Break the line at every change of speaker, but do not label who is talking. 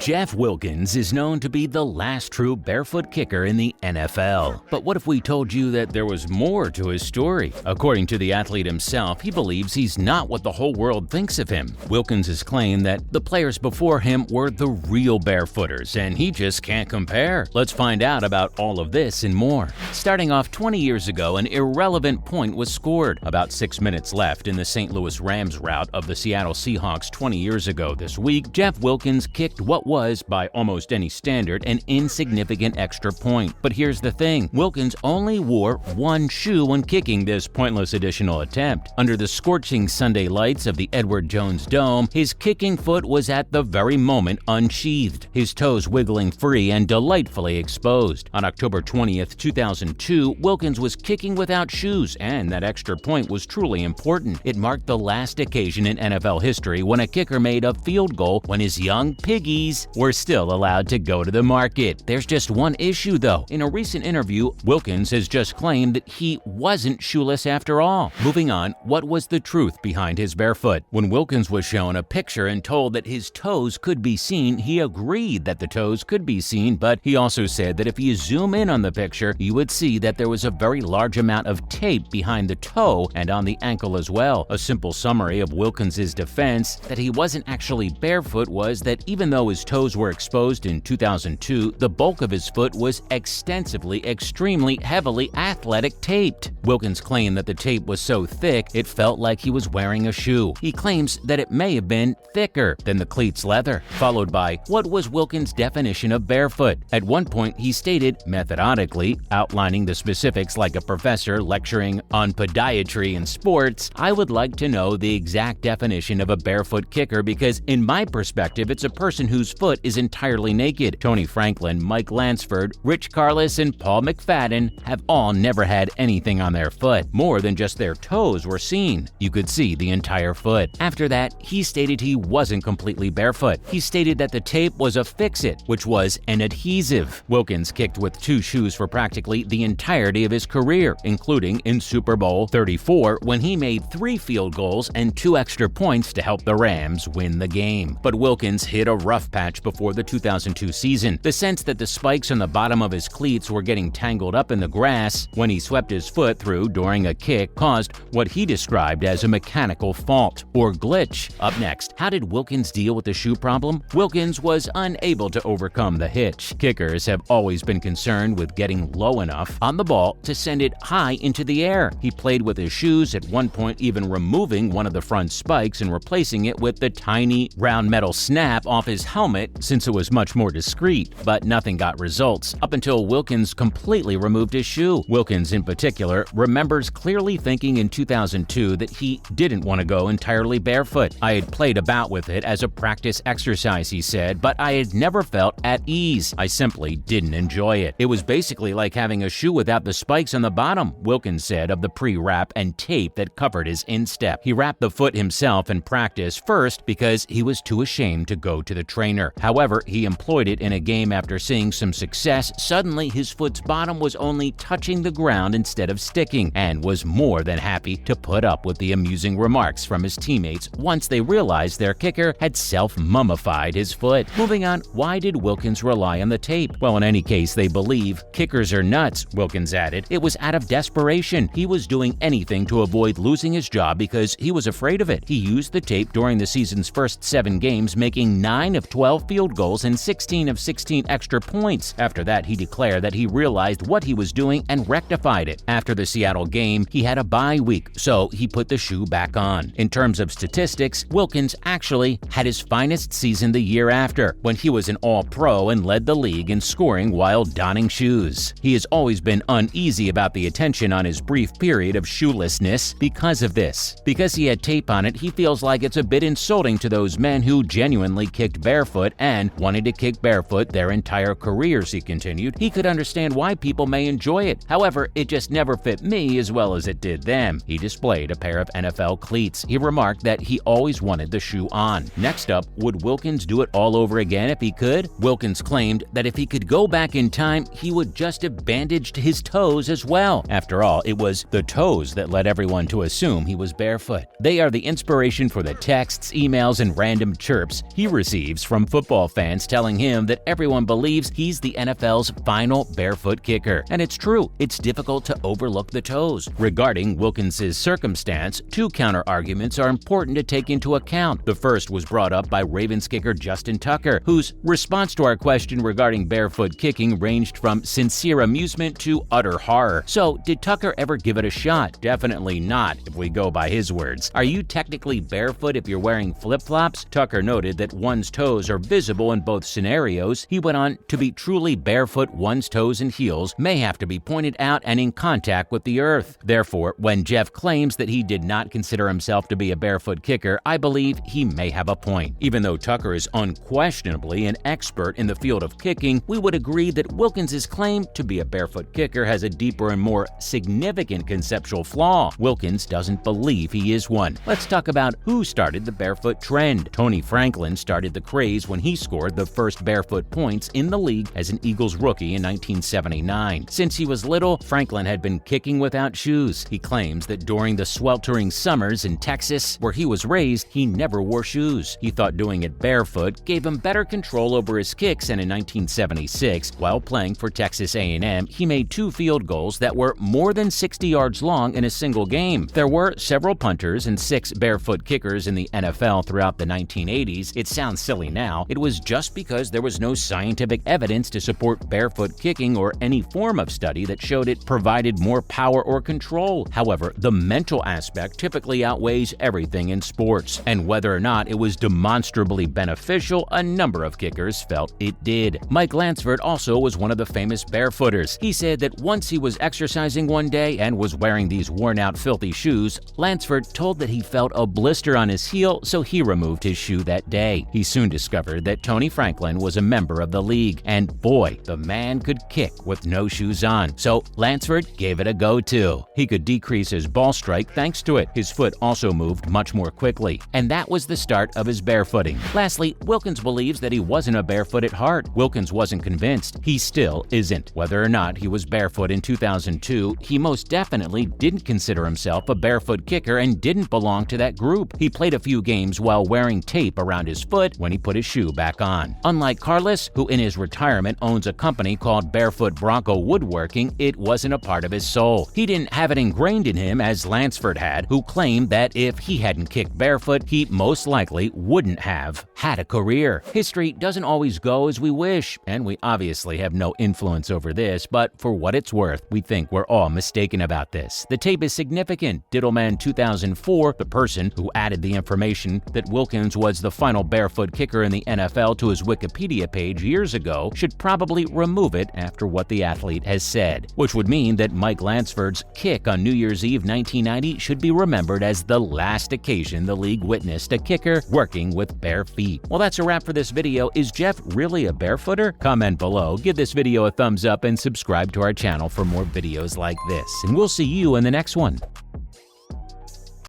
Jeff Wilkins is known to be the last true barefoot kicker in the NFL. But what if we told you that there was more to his story? According to the athlete himself, he believes he's not what the whole world thinks of him. Wilkins has claimed that the players before him were the real barefooters, and he just can't compare. Let's find out about all of this and more. Starting off 20 years ago, an irrelevant point was scored. About 6 minutes left in the St. Louis Rams rout of the Seattle Seahawks 20 years ago this week, Jeff Wilkins kicked what was, by almost any standard, an insignificant extra point. But here's the thing, Wilkins only wore one shoe when kicking this pointless additional attempt. Under the scorching Sunday lights of the Edward Jones Dome, his kicking foot was at the very moment unsheathed, his toes wiggling free and delightfully exposed. On October 20th, 2002, Wilkins was kicking without shoes, and that extra point was truly important. It marked the last occasion in NFL history when a kicker made a field goal when his young piggies were still allowed to go to the market. There's just one issue though. In a recent interview, Wilkins has just claimed that he wasn't shoeless after all. Moving on, what was the truth behind his barefoot? When Wilkins was shown a picture and told that his toes could be seen, he agreed that the toes could be seen, but he also said that if you zoom in on the picture, you would see that there was a very large amount of tape behind the toe and on the ankle as well. A simple summary of Wilkins' defense that he wasn't actually barefoot was that even though his toes were exposed in 2002, the bulk of his foot was extensively, extremely heavily athletic taped. Wilkins claimed that the tape was so thick it felt like he was wearing a shoe. He claims that it may have been thicker than the cleat's leather. Followed by, what was Wilkins' definition of barefoot? At one point he stated, methodically, outlining the specifics like a professor lecturing on podiatry and sports, "I would like to know the exact definition of a barefoot kicker because in my perspective it's a person whose foot is entirely naked. Tony Franklin, Mike Lansford, Rich Carlis, and Paul McFadden have all never had anything on their foot. More than just their toes were seen. You could see the entire foot." After that, he stated he wasn't completely barefoot. He stated that the tape was a fix-it, which was an adhesive. Wilkins kicked with two shoes for practically the entirety of his career, including in Super Bowl 34 when he made 3 field goals and 2 extra points to help the Rams win the game. But Wilkins hit a rough patch before the 2002 season. The sense that the spikes on the bottom of his cleats were getting tangled up in the grass when he swept his foot through during a kick caused what he described as a mechanical fault or glitch. Up next, how did Wilkins deal with the shoe problem? Wilkins was unable to overcome the hitch. Kickers have always been concerned with getting low enough on the ball to send it high into the air. He played with his shoes, at one point even removing one of the front spikes and replacing it with the tiny round metal snap off his helmet since it was much more discreet, but nothing got results up until Wilkins completely removed his shoe. Wilkins in particular remembers clearly thinking in 2002 that he didn't want to go entirely barefoot. "I had played about with it as a practice exercise," he said, "but I had never felt at ease. I simply didn't enjoy it. It was basically like having a shoe without the spikes on the bottom," Wilkins said of the pre-wrap and tape that covered his instep. He wrapped the foot himself in practice first because he was too ashamed to go to the trainer. However, he employed it in a game after seeing some success. Suddenly, his foot's bottom was only touching the ground instead of sticking, and was more than happy to put up with the amusing remarks from his teammates once they realized their kicker had self-mummified his foot. Moving on, why did Wilkins rely on the tape? Well, in any case, they believe kickers are nuts, Wilkins added. It was out of desperation. He was doing anything to avoid losing his job because he was afraid of it. He used the tape during the season's first 7 games, making 9 of 12 field goals and 16 of 16 extra points. After that, he declared that he realized what he was doing and rectified it. After the Seattle game, he had a bye week, so he put the shoe back on. In terms of statistics, Wilkins actually had his finest season the year after, when he was an All-Pro and led the league in scoring while donning shoes. He has always been uneasy about the attention on his brief period of shoelessness because of this. Because he had tape on it, he feels like it's a bit insulting to those men who genuinely kicked barefoot and wanted to kick barefoot their entire careers, he continued. He could understand why people may enjoy it. However, it just never fit me as well as it did them. He displayed a pair of NFL cleats. He remarked that he always wanted the shoe on. Next up, would Wilkins do it all over again if he could? Wilkins claimed that if he could go back in time, he would just have bandaged his toes as well. After all, it was the toes that led everyone to assume he was barefoot. They are the inspiration for the texts, emails, and random chirps he receives from football fans telling him that everyone believes he's the NFL's final barefoot kicker. And it's true, it's difficult to overlook the toes. Regarding Wilkins' circumstance, two counter-arguments are important to take into account. The first was brought up by Ravens kicker Justin Tucker, whose response to our question regarding barefoot kicking ranged from sincere amusement to utter horror. So, did Tucker ever give it a shot? Definitely not, if we go by his words. Are you technically barefoot if you're wearing flip-flops? Tucker noted that one's toes are visible in both scenarios. He went on, to be truly barefoot, one's toes and heels may have to be pointed out and in contact with the earth. Therefore, when Jeff claims that he did not consider himself to be a barefoot kicker, I believe he may have a point. Even though Tucker is unquestionably an expert in the field of kicking, we would agree that Wilkins' claim to be a barefoot kicker has a deeper and more significant conceptual flaw. Wilkins doesn't believe he is one. Let's talk about who started the barefoot trend. Tony Franklin started the craze when he scored the first barefoot points in the league as an Eagles rookie in 1979. Since he was little, Franklin had been kicking without shoes. He claims that during the sweltering summers in Texas, where he was raised, he never wore shoes. He thought doing it barefoot gave him better control over his kicks, and in 1976, while playing for Texas A&M, he made 2 field goals that were more than 60 yards long in a single game. There were several punters and 6 barefoot kickers in the NFL throughout the 1980s. It sounds silly now. It was just because there was no scientific evidence to support barefoot kicking or any form of study that showed it provided more power or control. However, the mental aspect typically outweighs everything in sports, and whether or not it was demonstrably beneficial, a number of kickers felt it did. Mike Lansford also was one of the famous barefooters. He said that once he was exercising one day and was wearing these worn-out, filthy shoes, Lansford told that he felt a blister on his heel, so he removed his shoe that day. He soon discovered that Tony Franklin was a member of the league, and boy, the man could kick with no shoes on. So Lansford gave it a go too. He could decrease his ball strike thanks to it. His foot also moved much more quickly, and that was the start of his barefooting. Lastly, Wilkins believes that he wasn't a barefoot at heart. Wilkins wasn't convinced. He still isn't. Whether or not he was barefoot in 2002, he most definitely didn't consider himself a barefoot kicker and didn't belong to that group. He played a few games while wearing tape around his foot when he put his shoe back on. Unlike Carlos, who in his retirement owns a company called Barefoot Bronco Woodworking, it wasn't a part of his soul. He didn't have it ingrained in him as Lansford had, who claimed that if he hadn't kicked barefoot, he most likely wouldn't have had a career. History doesn't always go as we wish, and we obviously have no influence over this, but for what it's worth, we think we're all mistaken about this. The tape is significant. Diddleman 2004, the person who added the information that Wilkins was the final barefoot kicker in the NFL to his Wikipedia page years ago, should probably remove it after what the athlete has said, which would mean that Mike Lansford's kick on New Year's Eve 1990 should be remembered as the last occasion the league witnessed a kicker working with bare feet. Well, that's a wrap for this video. Is Jeff really a barefooter? Comment below, give this video a thumbs up, and subscribe to our channel for more videos like this. And we'll see you in the next one.